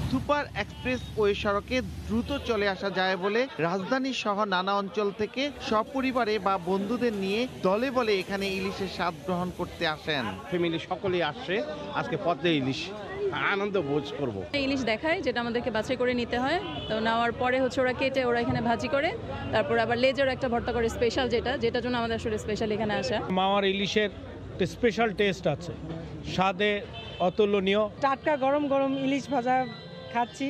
সুপার এক্সপ্রেস ওয়ে সড়কে দ্রুত চলে আসা যায় বলে রাজধানী সহ নানা অঞ্চল থেকে সপরিবারে বা বন্ধুদের নিয়ে দলে বলে এখানে ইলিশের স্বাদ গ্রহণ করতে আসেন। ফ্যামিলি সকলেই আসছে আজকে পদ্মা ইলিশ আনন্দ ভোজ করব। ইলিশ দেখায় যেটা আমাদেরকে বাছাই করে নিতে হয়, তো নেওয়ার পরে হচ্ছে ওরা কেটে ওরা এখানে ভাজি করে, তারপর আবার লেজের একটা ভর্তা করে স্পেশাল, যেটার জন্য আমাদের আসলে স্পেশাল এখানে আসা। মাওয়ার ইলিশের স্পেশাল টেস্ট আছে, স্বাদে অতুলনীয়। টাটকা গরম গরম ইলিশ ভাজা খাচ্ছি,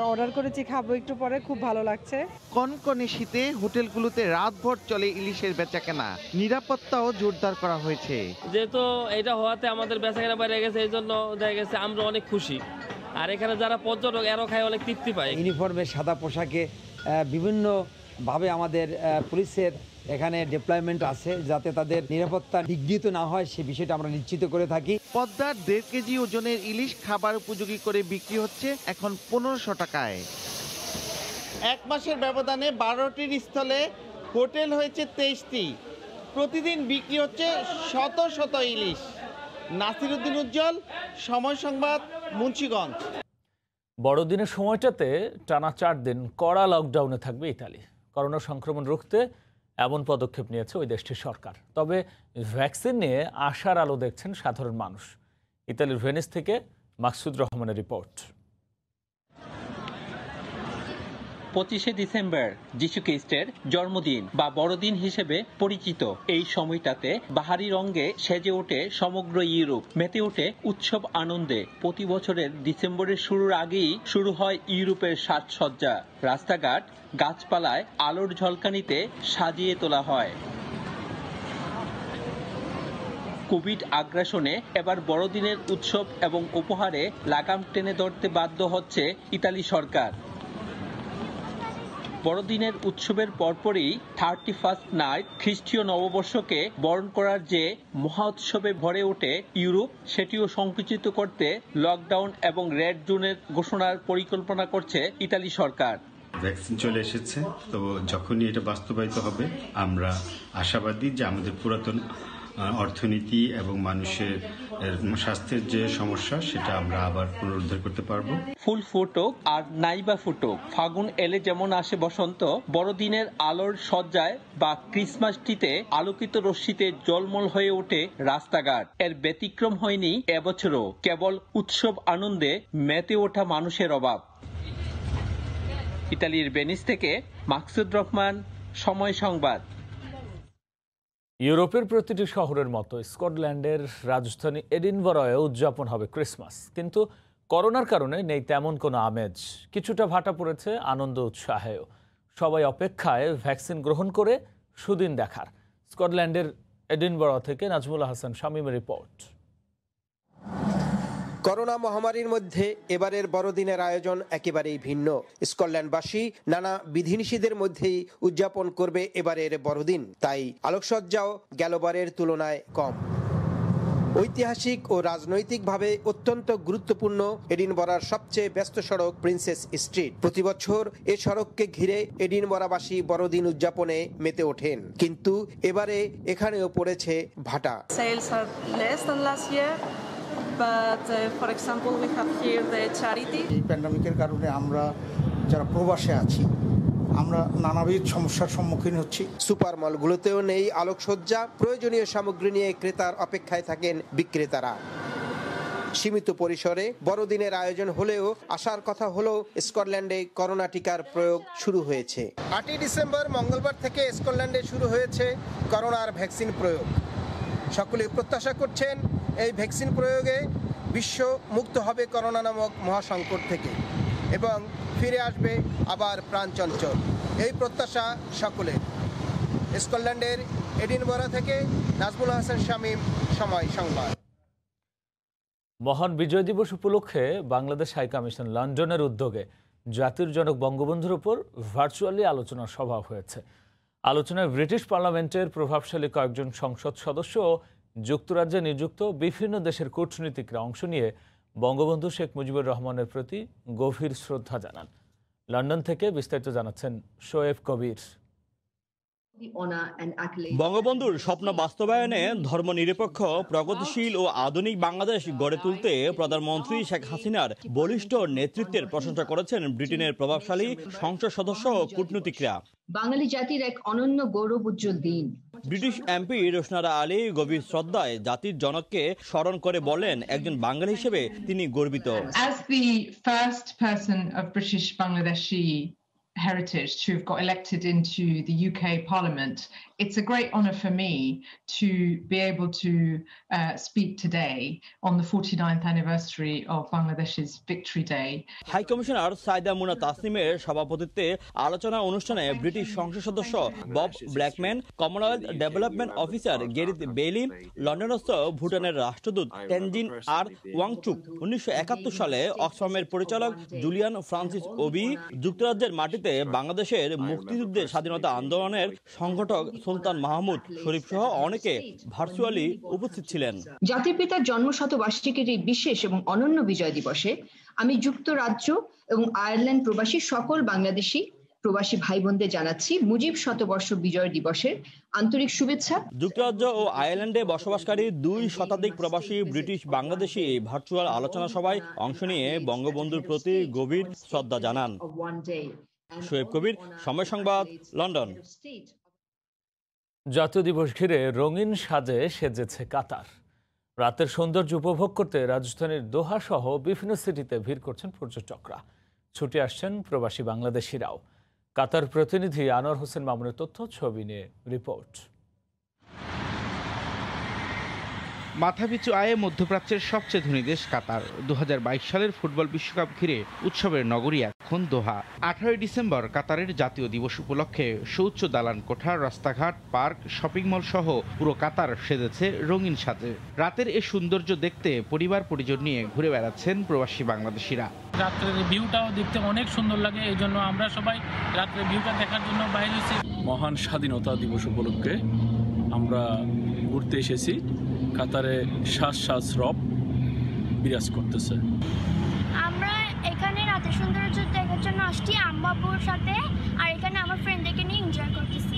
অর্ডার করেছি, খাবো একটু পরে, খুব ভালো লাগছে। কনকনে শীতে হোটেলগুলোতে রাতভর চলে ইলিশের বেচাকেনা, নিরাপত্তাও জোরদার করা হয়েছে। যেহেতু এটা হওয়াতে আমাদের বেচাকেনা বেড়ে গেছে, এই জন্য দেখা গেছে আমরা অনেক খুশি। আর এখানে যারা পর্যটক এরও খায় অনেক তৃপ্তি পায়। ইউনিফর্মের সাদা পোশাকে বিভিন্নভাবে আমাদের পুলিশের এখানে ডিপ্লয়মেন্ট আছে, যাতে তাদের নিরাপত্তা বিঘ্নিত না হয় সে বিষয়টা আমরা নিশ্চিত করে থাকি। পদ্মার 1.5 কেজি ওজনের ইলিশ খাবার উপযোগী করে বিক্রি হচ্ছে এখন 1500 টাকায়। 1 মাসের ব্যবধানে 12টির স্থলে হোটেল হয়েছে 23টি। প্রতিদিন বিক্রি হচ্ছে শত শত ইলিশ। নাসিরউদ্দিন উজ্জ্বল, সময় সংবাদ, মুন্সিগঞ্জ। বড়দিনের সময়টাতে টানা 4 দিন কড়া লকডাউনে থাকবে ইতালি। করোনা সংক্রমণ রুখতে এমন পদক্ষেপ নিয়েছে ওই দেশটির সরকার। তবে ভ্যাকসিন নিয়ে আশার আলো দেখছেন সাধারণ মানুষ। ইতালির ভেনিস থেকে মাকসুদ রহমানের রিপোর্ট। 25শে ডিসেম্বর যিশু খ্রিস্টের জন্মদিন বা বড়দিন হিসেবে পরিচিত এই সময়টাতে বাহারি রঙে সেজে ওঠে সমগ্র ইউরোপ, মেতে ওঠে উৎসব আনন্দে। প্রতি বছরের ডিসেম্বরের শুরুর আগেই শুরু হয় ইউরোপের সাজসজ্জা। রাস্তাঘাট গাছপালায় আলোর ঝলকানিতে সাজিয়ে তোলা হয়। কোভিড আগ্রাসনে এবার বড়দিনের উৎসব এবং উপহারে লাগাম টেনে ধরতে বাধ্য হচ্ছে ইতালি সরকার। বড়দিনের উৎসবের পরপরই 31st নাইট খ্রিস্টীয় নববর্ষকে বরণ করার যে মহা উৎসবে ভরে ওঠে ইউরোপ, সেটিও সংকুচিত করতে লকডাউন এবং রেড জোনের ঘোষণার পরিকল্পনা করছে ইতালি সরকার। ভ্যাকসিন চলে এসেছে, তো যখনই এটা বাস্তবায়িত হবে আমরা আশাবাদী যে আমাদের পুরাতন অর্থনীতি এবং মানুষের স্বাস্থ্যের যে সমস্যা সেটা আমরা আবার পুনরুদ্ধার করতে পারবো। ফুল ফুটুক আর নাইবা ফুটুক, ফাগুন এলে যেমন আসে বসন্ত, বড়দিনের আলোর সজ্জায় বা ক্রিসমাস ট্রিতে আলোকিত রশ্মিতে জলমল হয়ে ওঠে রাস্তাঘাট। এর ব্যতিক্রম হয়নি এবছরও, কেবল উৎসব আনন্দে মেতে ওঠা মানুষের অভাব। ইতালির ভেনিস থেকে মাকসুদ রহমান, সময় সংবাদ। ইউরোপের প্রতিটি শহরের মতো স্কটল্যান্ডের রাজধানী এডিনবরায় উদযাপন হবে ক্রিসমাস, কিন্তু করোনার কারণে নেই তেমন কোনো আমেজ। কিছুটা ভাটা পড়েছে আনন্দ উৎসাহেও। সবাই অপেক্ষায় ভ্যাকসিন গ্রহণ করে সুদিন দেখার। স্কটল্যান্ডের এডিনবরা থেকে নাজমুল হাসান শামীমের রিপোর্ট। করোনা মহামারীর মধ্যে এবারের বড়দিনের আয়োজন একেবারেই ভিন্ন। স্কটল্যান্ডবাসী নানা বিধিনিষেধের মধ্যেই উদযাপন করবে এবারের বড়দিন, তাই আলোকসজ্জাও গেলবারের তুলনায় কম। ঐতিহাসিক ও রাজনৈতিকভাবে অত্যন্ত গুরুত্বপূর্ণ এডিনবরার সবচেয়ে ব্যস্ত সড়ক প্রিন্সেস স্ট্রিট। প্রতি বছর এ সড়ককে ঘিরে এডিনবরাবাসী বড়দিন উদযাপনে মেতে ওঠেন, কিন্তু এবারে এখানেও পড়েছে ভাটা। For example, we have here the charity. এই প্যান্ডামিকের কারণে আমরা যারা প্রবাসে আছি আমরা নানাবিধ সমস্যার সম্মুখীন হচ্ছি। সুপার মলগুলোতেও নেই আলোকসজ্জা। প্রয়োজনীয় সামগ্রী নিয়ে ক্রেতার অপেক্ষায় থাকেন বিক্রেতারা। সীমিত পরিসরে বড়দিনের আয়োজন হলেও আসার কথা হলো স্কটল্যান্ডে করোনা টিকার প্রয়োগ শুরু হয়েছে। 8ই ডিসেম্বর মঙ্গলবার থেকে স্কটল্যান্ডে শুরু হয়েছে করোনার ভ্যাকসিন প্রয়োগ। সকলে প্রত্যাশা করছেন এই ভ্যাকসিন প্রয়োগে বিশ্ব মুক্ত হবে করোনা নামক মহাসংকট থেকে এবং ফিরে আসবে আবার প্রাণচঞ্চল, এই প্রত্যাশা সকলের। স্কটল্যান্ডের এডিনবরা থেকে নাজমুল হাসান শামীম, সময় সংবাদ। মহান বিজয় দিবস উপলক্ষে বাংলাদেশ হাই কমিশন লন্ডনের উদ্যোগে জাতির জনক বঙ্গবন্ধুর উপর ভার্চুয়ালি আলোচনা সভা হয়েছে। আলোচনায় ব্রিটিশ পার্লামেন্টের প্রভাবশালী কয়েকজন সংসদ সদস্য ও যুক্তরাজ্যে নিযুক্ত বিভিন্ন দেশের কূটনীতিকরা অংশ নিয়ে বঙ্গবন্ধু শেখ মুজিবুর রহমানের প্রতি গভীর শ্রদ্ধা জানান। লন্ডন থেকে বিস্তারিত জানাচ্ছেন শোয়েব কবির। বঙ্গবন্ধুর স্বপ্ন বাস্তবায়নে ধর্মনিরপেক্ষ, প্রগতিশীল ও আধুনিক বাংলাদেশ গড়ে তুলতে প্রধানমন্ত্রী শেখ হাসিনার বলিষ্ঠ নেতৃত্বের প্রশংসা করেছেন ব্রিটেনের প্রভাবশালী সংসদ সদস্য ও কূটনীতিকরা। বাঙালি জাতির এক অনন্য গৌরব উজ্জ্বল দিন। ব্রিটিশ এমপি রোশনারা আলী গভীর শ্রদ্ধায় জাতির জনককে স্মরণ করে বলেন, একজন বাঙালি হিসেবে তিনি গর্বিত। As the first person of British Bangladeshi heritage to have got elected into the UK Parliament, it's a great honour for me to be able to speak today on the 49th anniversary of Bangladesh's Victory Day. High commissioner Saida Muna তাসনিমের সভাপতিত্বে আলোচনা অনুষ্ঠানে British সংসদ সদস্য Bob Blackman, Commonwealth development officer Gareth Bailey, লন্ডনস্থ ভুটানের রাষ্ট্রদূত তেনজিন আর ওয়াংচুক, 1971 সালে অক্সফামের পরিচালক জুলিয়ান ফ্রান্সিস ওবি, যুক্তরাজ্যের মাটিতে বাংলাদেশের মুক্তিযুদ্ধের স্বাধীনতা আন্দোলনের সংগঠক সুলতান মাহমুদ শরীফ সহ অনেকে ভার্চুয়ালি উপস্থিত ছিলেন। জাতির পিতার জন্মশতবার্ষিকীর এই বিশেষ এবং অনন্য বিজয় দিবসে আমি যুক্তরাজ্য এবং আয়ারল্যান্ড প্রবাসী সকল বাংলাদেশি প্রবাসী ভাই বোনদের জানাচ্ছি মুজিব শতবর্ষ বিজয় দিবসের আন্তরিক শুভেচ্ছা। যুক্তরাজ্য ও আয়ারল্যান্ডে বসবাসকারী 2 শতাধিক প্রবাসী ব্রিটিশ বাংলাদেশি এই ভার্চুয়াল আলোচনা সভায় অংশ নিয়ে বঙ্গবন্ধুর প্রতি গভীর শ্রদ্ধা জানান। শোয়েব কবির, সময় সংবাদ, লন্ডন। জাতীয় দিবস ঘিরে রঙিন সাজে সেজেছে কাতার। রাতের সৌন্দর্য উপভোগ করতে রাজধানীর দোহা সহ বিভিন্ন সিটিতে ভিড় করছেন পর্যটকরা। ছুটে আসছেন প্রবাসী বাংলাদেশিরাও। কাতার প্রতিনিধি আনোয়ার হোসেন মামুনের তথ্য, ছবি নিয়ে রিপোর্ট। মাথাপিছু আয়ে মধ্যপ্রাচ্যের সবচেয়ে ধনী দেশ কাতার। 2022 সালের ফুটবল বিশ্বকাপ ঘিরে উৎসবের নগরী এখন দোহা। 18 ডিসেম্বর কাতারের জাতীয় দিবস উপলক্ষে সুউচ্চ দালান কোঠা, রাস্তাঘাট, পার্ক, শপিং মল সহ পুরো কাতার সেজেছে রঙিন সাজে। রাতের এই সৌন্দর্য দেখতে পরিবার পরিজন নিয়ে ঘুরে বেড়াচ্ছেন প্রবাসী বাংলাদেশিরা। রাত্রের ভিউটাও দেখতে অনেক সুন্দর লাগে, এই জন্য আমরা সবাই রাত্রের ভিউটা দেখার জন্য বাইরে এসেছি। মহান স্বাধীনতা দিবস উপলক্ষে আমরা ঘুরতে এসেছি। কাতারে শ্বাস রব বিরাজ করতেছে। আমরা এখানে রাতের সৌন্দর্য দেখার জন্য আসছি আম্বাবুর সাথে, আর এখানে আমার ফ্রেন্ডদেরকে নিয়ে এনজয় করতেছি।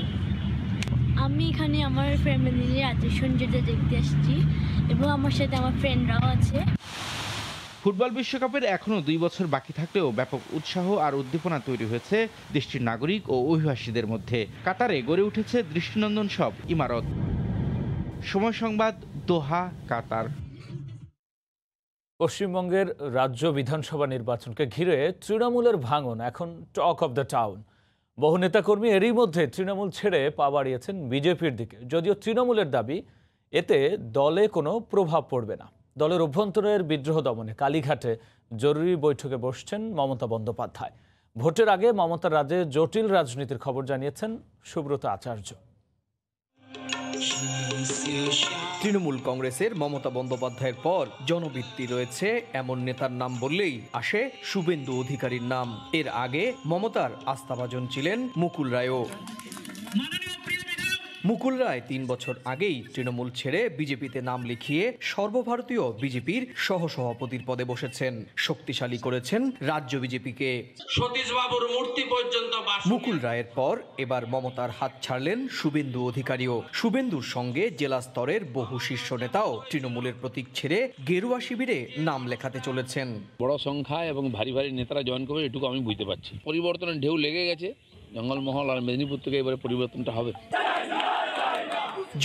আমি এখানে আমার ফ্যামিলি নিয়ে রাতের সৌন্দর্য দেখতে আসছি এবং আমার সাথে আমার ফ্রেন্ডরাও আছে। ফুটবল বিশ্বকাপের এখনো 2 বছর বাকি থাকলেও ব্যাপক উৎসাহ আর উদ্দীপনা তৈরি হয়েছে দেশটির নাগরিক ও অভিবাসীদের মধ্যে। কাতারে গড়ে উঠেছে দৃষ্টিনন্দন সব ইমারত। সময় সংবাদ, দোহা, কাতার। পশ্চিমবঙ্গের রাজ্য বিধানসভা নির্বাচনকে ঘিরে তৃণমূলের ভাঙন এখন টক অব দ্য টাউন। বহু নেতাকর্মী এরই মধ্যে তৃণমূল ছেড়ে পা বাড়িয়েছেন বিজেপির দিকে। যদিও তৃণমূলের দাবি এতে দলে কোনো প্রভাব পড়বে না। দলের অভ্যন্তরের বিদ্রোহ দমনে কালীঘাটে জরুরি বৈঠকে বসছেন মমতা বন্দ্যোপাধ্যায়। ভোটের আগে মমতার রাজ্যে জটিল রাজনীতির খবর জানিয়েছেন সুব্রত আচার্য। তৃণমূল কংগ্রেসের মমতা বন্দ্যোপাধ্যায়ের পর জনভিত্তি রয়েছে এমন নেতার নাম বললেই আসে শুভেন্দু অধিকারীর নাম। এর আগে মমতার আস্থাভাজন ছিলেন মুকুল রায়ও। মুকুল রায় 3 বছর আগেই তৃণমূল ছেড়ে বিজেপিতে নাম লিখিয়ে সর্বভারতীয় বিজেপির সহসভাপতির পদে বসেছেন। শক্তিশালী করেছেন রাজ্য বিজেপিকে। সতীশবাবুর মূর্তি পর্যন্ত। মুকুল রায়ের পর এবার মমতার হাত ছাড়লেন শুভেন্দু অধিকারীও। শুভেন্দুর সঙ্গে জেলা স্তরের বহু শীর্ষ নেতাও তৃণমূলের প্রতীক ছেড়ে গেরুয়া শিবিরে নাম লেখাতে চলেছেন। বড় সংখ্যা এবং ভারী ভারী নেতারা জয়েন করবে, এটুকু আমি বুঝতে পারছি। পরিবর্তনের ঢেউ লেগে গেছে জঙ্গলমহল আর মেদিনীপুর থেকে, এবারে পরিবর্তনটা হবে।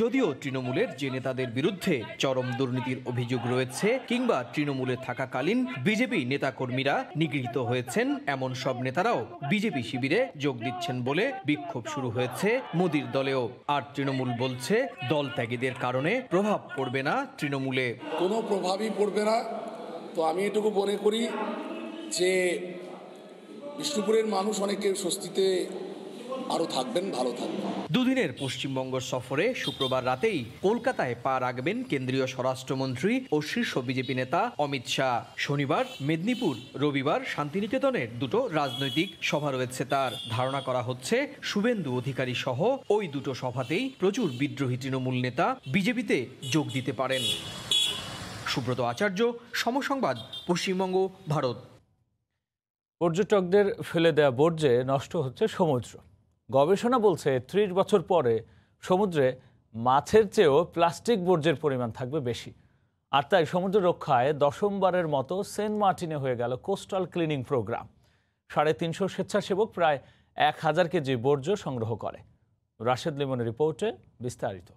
যদিও তৃণমূলের যে নেতাদের বিরুদ্ধে চরম দুর্নীতির অভিযোগ রয়েছে কিংবা তৃণমূলে থাকাকালীন বিজেপি নেতাকর্মীরা নিগৃহীত হয়েছেন, এমন সব নেতারাও বিজেপি শিবিরে যোগ দিচ্ছেন বলে বিক্ষোভ শুরু হয়েছে মোদির দলেও। আর তৃণমূল বলছে দল ত্যাগীদের কারণে প্রভাব পড়বে না তৃণমূলে। কোনো প্রভাবই পড়বে না। তো আমি এটুকু মনে করি যে বিষ্ণুপুরের মানুষ অনেকে স্বস্তিতে আরো থাকবেন, ভালো থাকবেন। দুদিনের পশ্চিমবঙ্গ সফরে শুক্রবার রাতেই কলকাতায় পা রাখবেন কেন্দ্রীয় স্বরাষ্ট্রমন্ত্রী ও শীর্ষ বিজেপি নেতা অমিত শাহ। শনিবার মেদিনীপুর, রবিবার শান্তিনিকেতনের 2টো রাজনৈতিক সভা রয়েছে তার। ধারণা করা হচ্ছে শুভেন্দু অধিকারী সহ ওই 2টো সভাতেই প্রচুর বিদ্রোহী তৃণমূল নেতা বিজেপিতে যোগ দিতে পারেন। সুব্রত আচার্য, সমসংবাদ, পশ্চিমবঙ্গ, ভারত। পর্যটকদের ফেলে দেয়া বর্জ্যে নষ্ট হচ্ছে সমুদ্র। গবেষণা বলছে ৩০ বছর পরে সমুদ্রে মাছের চেয়েও প্লাস্টিক বর্জ্যের পরিমাণ থাকবে বেশি। আর তাই সমুদ্র রক্ষায় দশমবারের মতো সেন্ট মার্টিনে হয়ে গেল কোস্টাল ক্লিনিং প্রোগ্রাম। ৩৫০ স্বেচ্ছাসেবক প্রায় ১,০০০ কেজি বর্জ্য সংগ্রহ করে। রাশেদ লিমনের রিপোর্টে বিস্তারিত।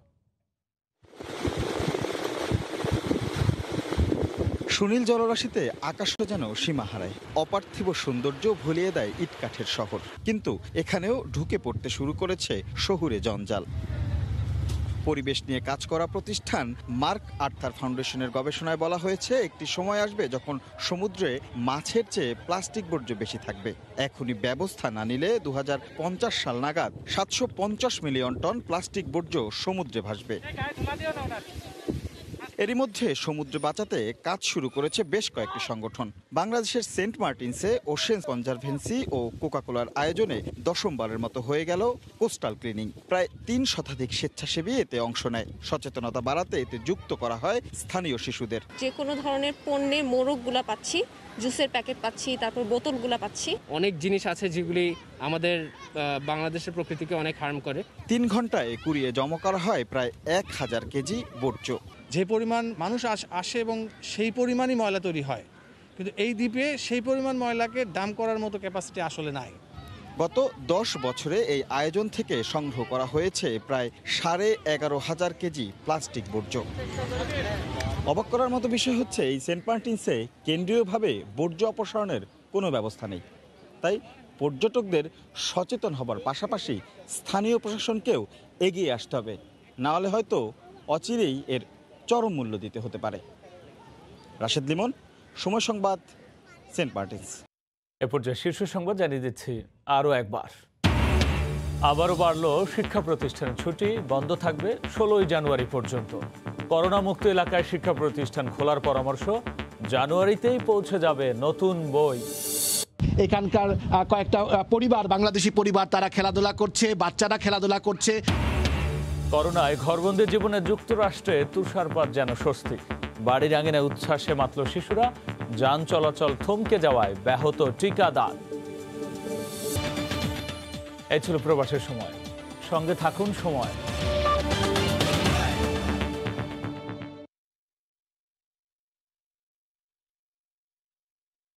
সুনীল জলরাশিতে আকাশও যেন সীমা হারায়, অপার্থিব সৌন্দর্য ভুলিয়ে দেয় ইটকাঠের শহর। কিন্তু এখানেও ঢুকে পড়তে শুরু করেছে শহুরে জঞ্জাল। পরিবেশ নিয়ে কাজ করা প্রতিষ্ঠান মার্ক আর্থার ফাউন্ডেশনের গবেষণায় বলা হয়েছে, একটি সময় আসবে যখন সমুদ্রে মাছের চেয়ে প্লাস্টিক বর্জ্য বেশি থাকবে। এখনই ব্যবস্থা না নিলে ২০৫০ সাল নাগাদ ৭৫০ মিলিয়ন টন প্লাস্টিক বর্জ্য সমুদ্রে ভাসবে। এরই মধ্যে সমুদ্র বাঁচাতে কাজ শুরু করেছে বেশ কয়েকটি সংগঠন। বাংলাদেশের সেন্ট মার্টিনসে ওশেন কনজারভেন্সি ও কোকাকোলার আয়োজনে দশমবারের মতো হয়ে গেল কোস্টাল ক্লিনিং। প্রায় ৩ শতাধিক স্বেচ্ছাসেবী এতে অংশ নেয়। সচেতনতা বাড়াতে এতে যুক্ত করা হয় স্থানীয় শিশুদের। যে কোনো ধরনের পণ্যের মোড়কগুলা পাচ্ছি, জুসের প্যাকেট পাচ্ছি, তারপর বোতলগুলা পাচ্ছি। অনেক জিনিস আছে যেগুলি আমাদের বাংলাদেশের প্রকৃতিকে অনেক হার্ম করে। ৩ ঘন্টায় কুড়িয়ে জমা করা হয় প্রায় ১,০০০ কেজি বর্জ্য। যে পরিমাণ মানুষ আসে এবং সেই পরিমাণই ময়লা তৈরি হয়, কিন্তু এই দ্বীপে সেই পরিমাণ ময়লাকে ডাম্প করার মতো ক্যাপাসিটি আসলে নাই। গত ১০ বছরে এই আয়োজন থেকে সংগ্রহ করা হয়েছে প্রায় ১১,৫০০ কেজি প্লাস্টিক বর্জ্য। অবাক করার মতো বিষয় হচ্ছে, এই সেন্ট মার্টিনসে কেন্দ্রীয়ভাবে বর্জ্য অপসারণের কোনো ব্যবস্থা নেই। তাই পর্যটকদের সচেতন হবার পাশাপাশি স্থানীয় প্রশাসনকেও এগিয়ে আসতে হবে, না হলে হয়তো অচিরেই এর চরম মূল্য দিতে হতে পারে। রাশেদ লিমন, সময় সংবাদ, সেন্ট মার্টিনস। এ পর্যায়ে শীর্ষ সংবাদ জানিয়ে দিচ্ছি আরও একবার। আবারও বাড়ল শিক্ষা প্রতিষ্ঠানের ছুটি, বন্ধ থাকবে ১৬ই জানুয়ারি পর্যন্ত। করোনা মুক্ত এলাকায় শিক্ষা প্রতিষ্ঠান খোলার পরামর্শ, জানুয়ারিতেই পৌঁছে যাবে নতুন বই। এখানকার কয়েকটা পরিবার, বাংলাদেশি পরিবার, তারা খেলাধুলা করছে, বাচ্চারা খেলাধুলা করছে। করোনায় ঘরবন্দি জীবনে যুক্তরাষ্ট্রে তুষারপাত যেন স্বস্তি। বাড়ির আঙিনায় উচ্ছ্বাসে মাতল শিশুরা, যান চলাচল থমকে যাওয়ায় ব্যাহত টিকাদান। এই ছিল প্রবাসের সময়। সঙ্গে থাকুন সময়।